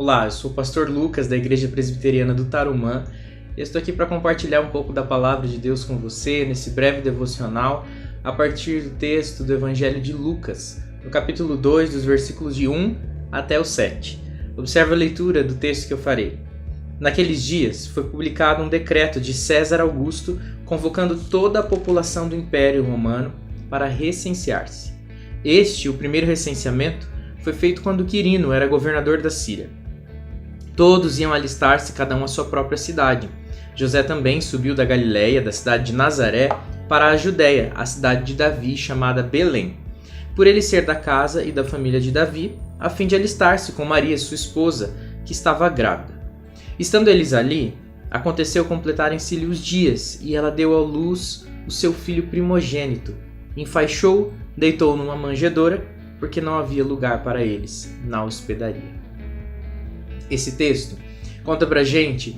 Olá, eu sou o pastor Lucas da Igreja Presbiteriana do Tarumã e estou aqui para compartilhar um pouco da palavra de Deus com você nesse breve devocional a partir do texto do Evangelho de Lucas, no capítulo 2, dos versículos de 1 até o 7. Observe a leitura do texto que eu farei. Naqueles dias foi publicado um decreto de César Augusto convocando toda a população do Império Romano para recensear-se. O primeiro recenseamento, foi feito quando Quirino era governador da Síria. Todos iam alistar-se, cada um à sua própria cidade. José também subiu da Galiléia, da cidade de Nazaré, para a Judéia, a cidade de Davi, chamada Belém, por ele ser da casa e da família de Davi, a fim de alistar-se com Maria, sua esposa, que estava grávida. Estando eles ali, aconteceu completarem-se-lhe os dias, e ela deu à luz o seu filho primogênito. Enfaixou, deitou numa manjedoura, porque não havia lugar para eles na hospedaria. Esse texto conta pra gente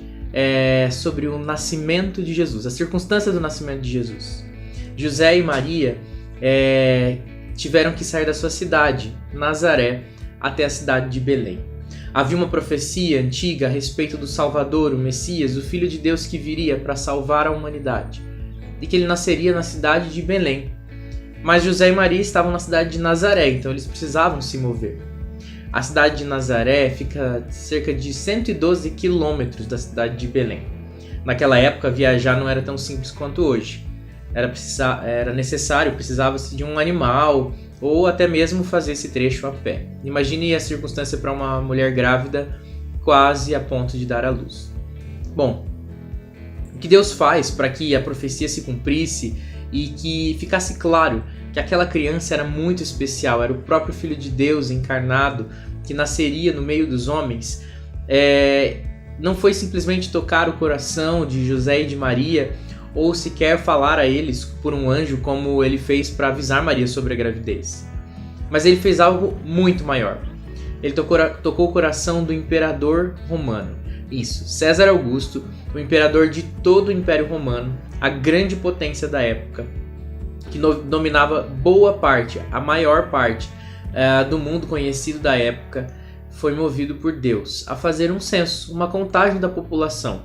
sobre o nascimento de Jesus, a circunstância do nascimento de Jesus. José e Maria tiveram que sair da sua cidade, Nazaré, até a cidade de Belém. Havia uma profecia antiga a respeito do Salvador, o Messias, o Filho de Deus que viria para salvar a humanidade, e que ele nasceria na cidade de Belém. Mas José e Maria estavam na cidade de Nazaré, então eles precisavam se mover. A cidade de Nazaré fica a cerca de 112 quilômetros da cidade de Belém. Naquela época, viajar não era tão simples quanto hoje. Era necessário, precisava-se de um animal ou até mesmo fazer esse trecho a pé. Imagine a circunstância para uma mulher grávida quase a ponto de dar à luz. Bom, o que Deus faz para que a profecia se cumprisse e que ficasse claro que aquela criança era muito especial, era o próprio Filho de Deus encarnado que nasceria no meio dos homens, não foi simplesmente tocar o coração de José e de Maria ou sequer falar a eles por um anjo como ele fez para avisar Maria sobre a gravidez. Mas ele fez algo muito maior. Ele tocou o coração do imperador romano. Isso, César Augusto, o imperador de todo o Império Romano, a grande potência da época, que dominava boa parte, a maior parte do mundo conhecido da época, foi movido por Deus a fazer um censo, uma contagem da população.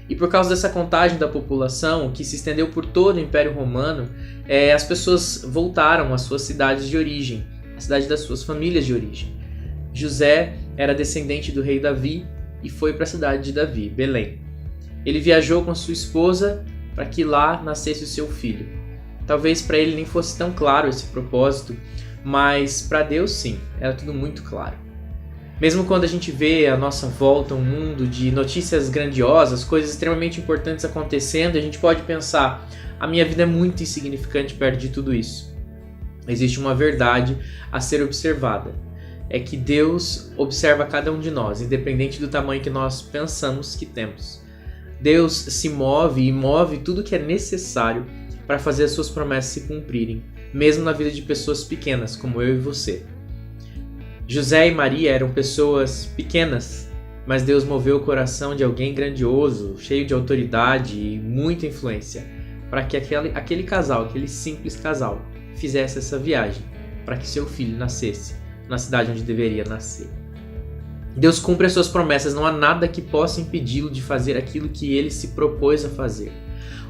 E por causa dessa contagem da população, que se estendeu por todo o Império Romano, as pessoas voltaram às suas cidades de origem, à cidade das suas famílias de origem. José era descendente do rei Davi e foi para a cidade de Davi, Belém. Ele viajou com sua esposa para que lá nascesse o seu filho. Talvez para ele nem fosse tão claro esse propósito, mas para Deus sim, era tudo muito claro. Mesmo quando a gente vê à nossa volta um mundo de notícias grandiosas, coisas extremamente importantes acontecendo, a gente pode pensar, a minha vida é muito insignificante perto de tudo isso. Existe uma verdade a ser observada, é que Deus observa cada um de nós, independente do tamanho que nós pensamos que temos. Deus se move e move tudo que é necessário para fazer as suas promessas se cumprirem, mesmo na vida de pessoas pequenas, como eu e você. José e Maria eram pessoas pequenas, mas Deus moveu o coração de alguém grandioso, cheio de autoridade e muita influência, para que aquele casal, aquele simples casal, fizesse essa viagem, para que seu filho nascesse na cidade onde deveria nascer. Deus cumpre as suas promessas, não há nada que possa impedi-lo de fazer aquilo que ele se propôs a fazer.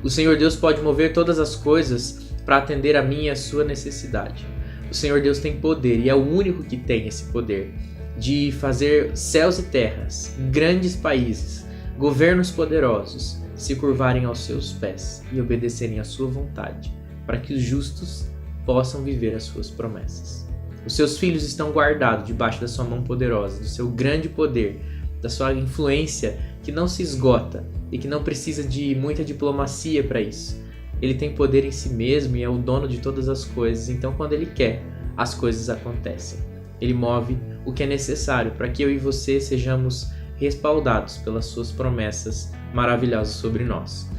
O Senhor Deus pode mover todas as coisas para atender a minha e a sua necessidade. O Senhor Deus tem poder, e é o único que tem esse poder, de fazer céus e terras, grandes países, governos poderosos, se curvarem aos seus pés e obedecerem à sua vontade, para que os justos possam viver as suas promessas. Os seus filhos estão guardados debaixo da sua mão poderosa, do seu grande poder, da sua influência que não se esgota e que não precisa de muita diplomacia para isso. Ele tem poder em si mesmo e é o dono de todas as coisas, então quando ele quer, as coisas acontecem. Ele move o que é necessário para que eu e você sejamos respaldados pelas suas promessas maravilhosas sobre nós.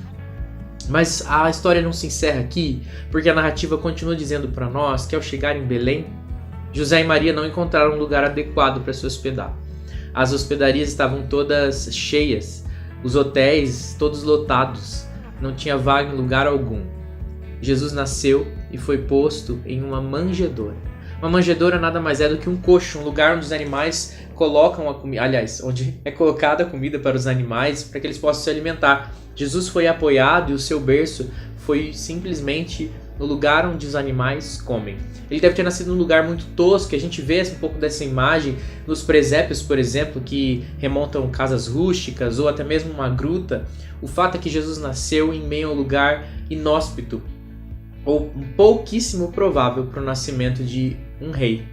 Mas a história não se encerra aqui, porque a narrativa continua dizendo para nós que ao chegar em Belém, José e Maria não encontraram um lugar adequado para se hospedar. As hospedarias estavam todas cheias, os hotéis todos lotados, não tinha vaga em lugar algum. Jesus nasceu e foi posto em uma manjedoura. Uma manjedoura nada mais é do que um coxo, um lugar onde os animais colocam a comida, aliás, onde é colocada a comida para os animais para que eles possam se alimentar. Jesus foi apoiado e o seu berço foi simplesmente no lugar onde os animais comem. Ele deve ter nascido num lugar muito tosco, a gente vê um pouco dessa imagem nos presépios, por exemplo, que remontam casas rústicas ou até mesmo uma gruta. O fato é que Jesus nasceu em meio a um lugar inóspito, ou pouquíssimo provável para o nascimento de um rei,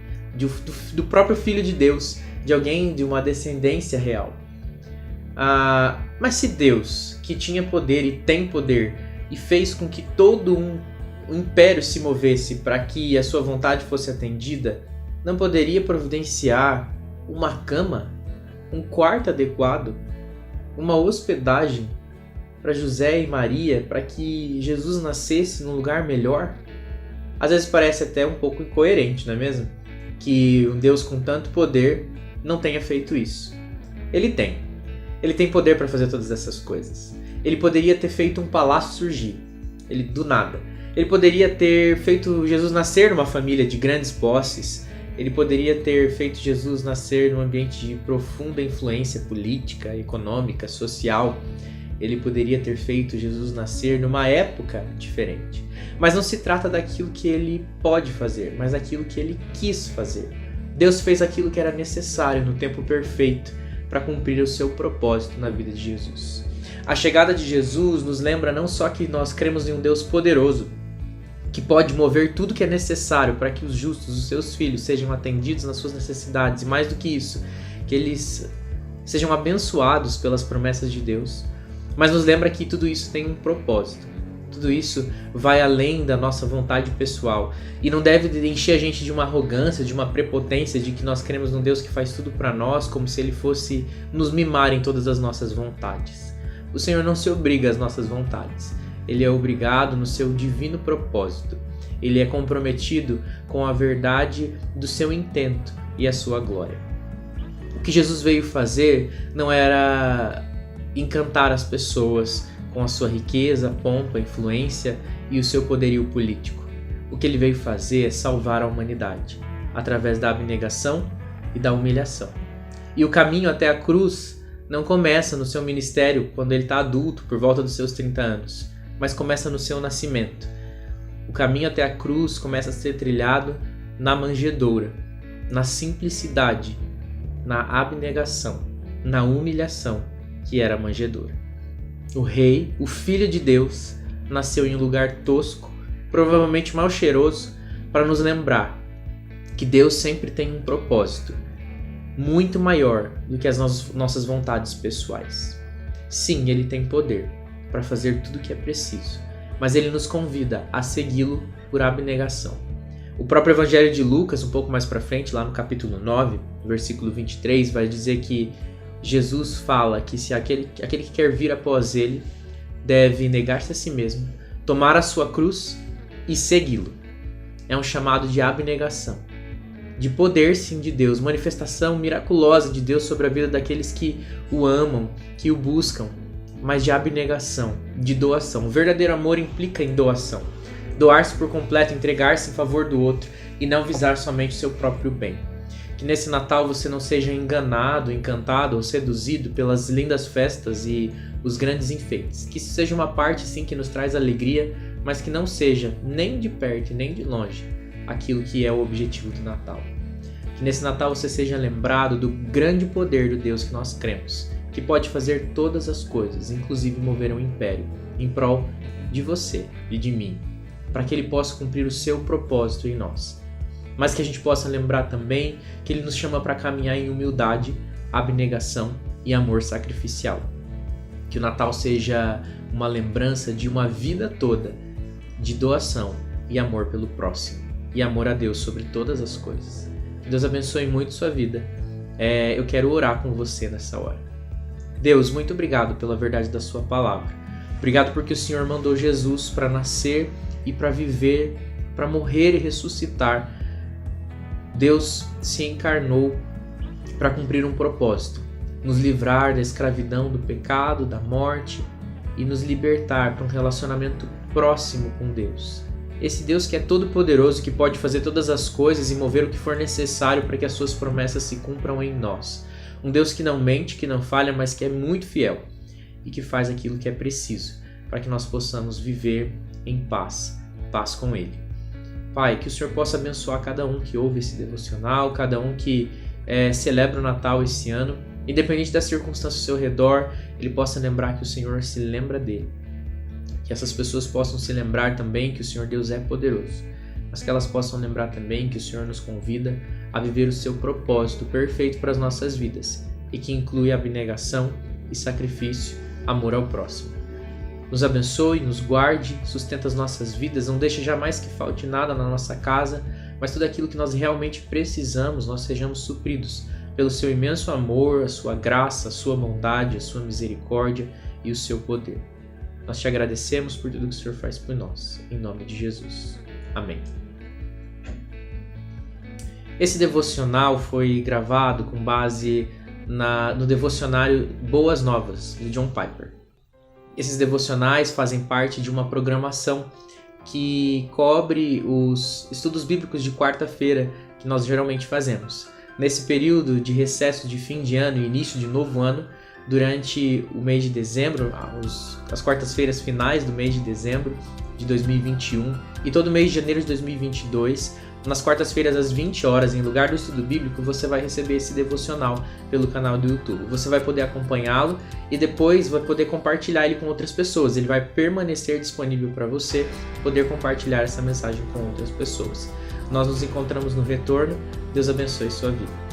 do próprio Filho de Deus, de alguém de uma descendência real. Mas se Deus, que tinha poder e tem poder, e fez com que todo um império se movesse para que a sua vontade fosse atendida, não poderia providenciar uma cama, um quarto adequado, uma hospedagem para José e Maria, para que Jesus nascesse num lugar melhor? Às vezes parece até um pouco incoerente, não é mesmo? Que um Deus com tanto poder não tenha feito isso. Ele tem. Ele tem poder para fazer todas essas coisas. Ele poderia ter feito um palácio surgir, do nada. Ele poderia ter feito Jesus nascer numa família de grandes posses. Ele poderia ter feito Jesus nascer num ambiente de profunda influência política, econômica, social. Ele poderia ter feito Jesus nascer numa época diferente. Mas não se trata daquilo que ele pode fazer, mas daquilo que ele quis fazer. Deus fez aquilo que era necessário no tempo perfeito para cumprir o seu propósito na vida de Jesus. A chegada de Jesus nos lembra não só que nós cremos em um Deus poderoso, que pode mover tudo que é necessário para que os justos, os seus filhos, sejam atendidos nas suas necessidades, e mais do que isso, que eles sejam abençoados pelas promessas de Deus, mas nos lembra que tudo isso tem um propósito. Tudo isso vai além da nossa vontade pessoal e não deve encher a gente de uma arrogância, de uma prepotência, de que nós cremos num Deus que faz tudo para nós, como se Ele fosse nos mimar em todas as nossas vontades. O Senhor não se obriga às nossas vontades. Ele é obrigado no seu divino propósito. Ele é comprometido com a verdade do seu intento e a sua glória. O que Jesus veio fazer não era encantar as pessoas com a sua riqueza, pompa, influência e o seu poderio político. O que ele veio fazer é salvar a humanidade, através da abnegação e da humilhação. E o caminho até a cruz não começa no seu ministério quando ele está adulto, por volta dos seus 30 anos, mas começa no seu nascimento. O caminho até a cruz começa a ser trilhado na manjedoura, na simplicidade, na abnegação, na humilhação, que era a manjedoura. O rei, o Filho de Deus, nasceu em um lugar tosco, provavelmente mal cheiroso, para nos lembrar que Deus sempre tem um propósito muito maior do que as nossas vontades pessoais. Sim, Ele tem poder para fazer tudo o que é preciso, mas Ele nos convida a segui-lo por abnegação. O próprio Evangelho de Lucas, um pouco mais para frente, lá no capítulo 9, versículo 23, vai dizer que Jesus fala que se aquele que quer vir após Ele deve negar-se a si mesmo, tomar a sua cruz e segui-lo. É um chamado de abnegação, de poder sim de Deus, manifestação miraculosa de Deus sobre a vida daqueles que o amam, que o buscam, mas de abnegação, de doação. O verdadeiro amor implica em doação. Doar-se por completo, entregar-se em favor do outro e não visar somente o seu próprio bem. Que nesse Natal você não seja enganado, encantado ou seduzido pelas lindas festas e os grandes enfeites. Que isso seja uma parte sim que nos traz alegria, mas que não seja nem de perto nem de longe aquilo que é o objetivo do Natal. Que nesse Natal você seja lembrado do grande poder do Deus que nós cremos, que pode fazer todas as coisas, inclusive mover um império, em prol de você e de mim, para que Ele possa cumprir o seu propósito em nós. Mas que a gente possa lembrar também que Ele nos chama para caminhar em humildade, abnegação e amor sacrificial. Que o Natal seja uma lembrança de uma vida toda de doação e amor pelo próximo, e amor a Deus sobre todas as coisas. Que Deus abençoe muito sua vida. Eu quero orar com você nessa hora. Deus, muito obrigado pela verdade da sua palavra. Obrigado porque o Senhor mandou Jesus para nascer e para viver, para morrer e ressuscitar. Deus se encarnou para cumprir um propósito, nos livrar da escravidão do pecado, da morte e nos libertar para um relacionamento próximo com Deus. esse Deus que é todo-poderoso, que pode fazer todas as coisas e mover o que for necessário para que as suas promessas se cumpram em nós. Um Deus que não mente, que não falha, mas que é muito fiel e que faz aquilo que é preciso para que nós possamos viver em paz com Ele. Pai, que o Senhor possa abençoar cada um que ouve esse devocional, cada um que celebra o Natal esse ano, independente da circunstância ao seu redor, ele possa lembrar que o Senhor se lembra dele. Que essas pessoas possam se lembrar também que o Senhor Deus é poderoso, mas que elas possam lembrar também que o Senhor nos convida a viver o seu propósito perfeito para as nossas vidas e que inclui abnegação e sacrifício, amor ao próximo. Nos abençoe, nos guarde, sustenta as nossas vidas, não deixe jamais que falte nada na nossa casa, mas tudo aquilo que nós realmente precisamos, nós sejamos supridos pelo seu imenso amor, a sua graça, a sua bondade, a sua misericórdia e o seu poder. Nós te agradecemos por tudo que o Senhor faz por nós. Em nome de Jesus. Amém. Esse devocional foi gravado com base no devocionário Boas Novas, de John Piper. Esses devocionais fazem parte de uma programação que cobre os estudos bíblicos de quarta-feira que nós geralmente fazemos. Nesse período de recesso de fim de ano e início de novo ano, durante o mês de dezembro, as quartas-feiras finais do mês de dezembro de 2021 e todo mês de janeiro de 2022, nas quartas-feiras às 20 horas, em lugar do estudo bíblico, você vai receber esse devocional pelo canal do YouTube. Você vai poder acompanhá-lo e depois vai poder compartilhar ele com outras pessoas. Ele vai permanecer disponível para você poder compartilhar essa mensagem com outras pessoas. Nós nos encontramos no retorno. Deus abençoe sua vida.